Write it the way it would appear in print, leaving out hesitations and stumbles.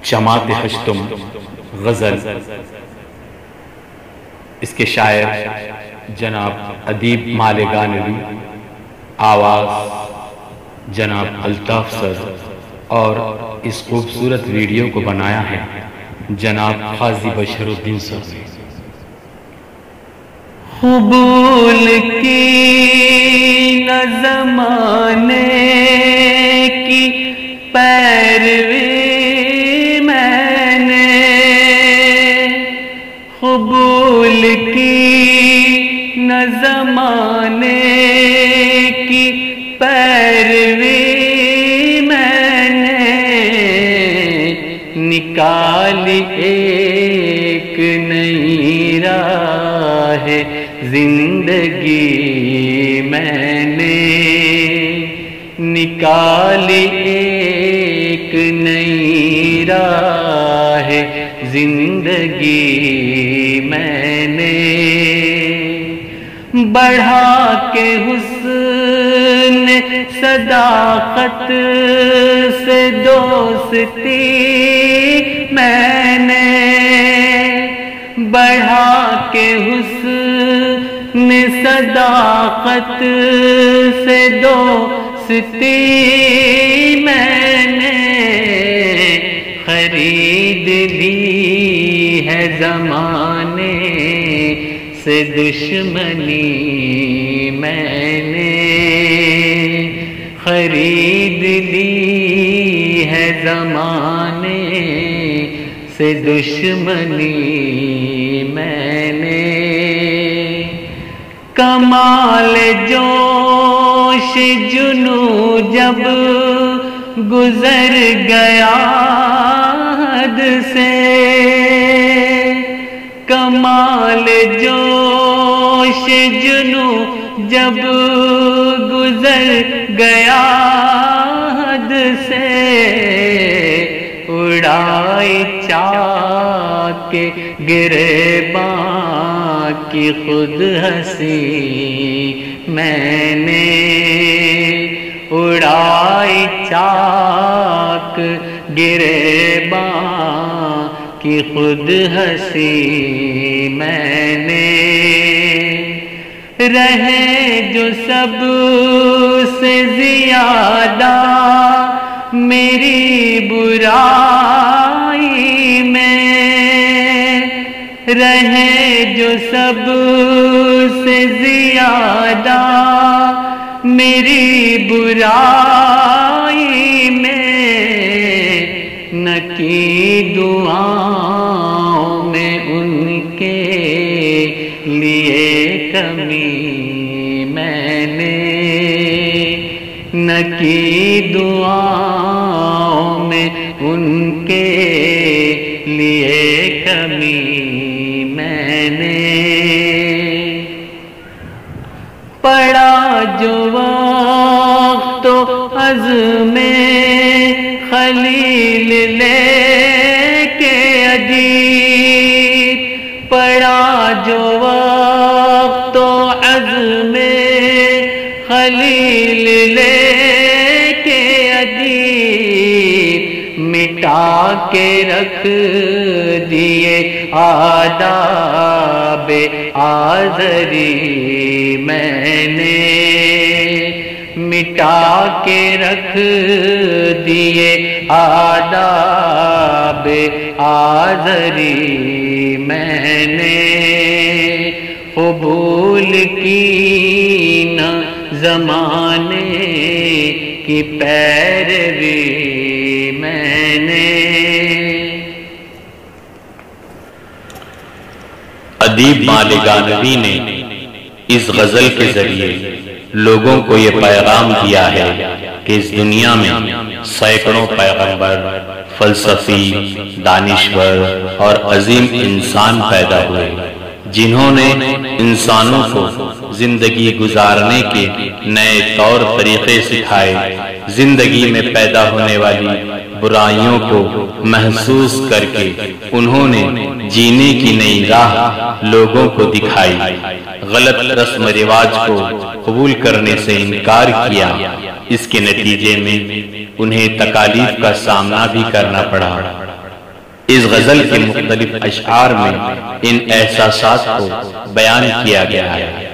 جماعت خشتم غزل، اس کے شاعر جناب ادیب مالگانوی، آواز جناب الطاف سر، اور اس خوبصورت ویڈیو کو بنایا ہے جناب قاضی بشر الدین سر۔ قبول کی نہ زمانے کی پیروی میں نے، قبول کی نہ زمانے کی پیروی میں نے، نکالی ایک نئی راہ زندگی میں نے، نکالی ایک نئی راہ زندگی میں نے، بڑھا کے حسن صداقت سے دوستی میں نے، بڑھا کے حسن صداقت سے دوستی میں نے، خرید لی ہے زمانے سے دشمنی میں نے، خرید لی ہے زمانے سے دشمنی میں نے، کمال جوش جنو جب گزر گیا حد سے، کمال جوش جنو جب گزر گیا حد سے، اڑائی چاک گریباں کی خود ہنسی میں نے، اڑائی چاک گریباں کی خود ہنسی میں نے، رہے جو سب سے زیادہ میری برائی میں، رہے جو سب سے زیادہ میری برائی میں، نہ کی دعاؤں میں ان کے لیے کمی میں نے، نہ کی دعاؤں میں ان کے لیے کمی میں نے، پڑا جو وقت تو عزم خلیل لے کے ادیب، پڑا جو وقت تو عزم خلیل لے کے ادیب، مٹا کے رکھ دیے آداب آزری میں نے، مٹا کے رکھ دیے آداب آزری میں نے، قبول کی نہ زمانے کی پیروی میں نے۔ ادیب مالگانوی نے اس غزل کے ذریعے لوگوں کو یہ پیغام دیا ہے کہ اس دنیا میں سینکڑوں پیغمبر، فلسفی، دانشور اور عظیم انسان پیدا ہوئے، جنہوں نے انسانوں کو زندگی گزارنے کے نئے طور طریقے سکھائے، زندگی میں پیدا ہونے والی برائیوں کو محسوس کر کے انہوں نے جینے کی نئی راہ لوگوں کو دکھائی، غلط رسم و رواج کو قبول کرنے سے انکار کیا، اس کے نتیجے میں انہیں تکالیف کا سامنا بھی کرنا پڑا۔ اس غزل کے مختلف اشعار میں ان احساسات کو بیان کیا گیا ہے۔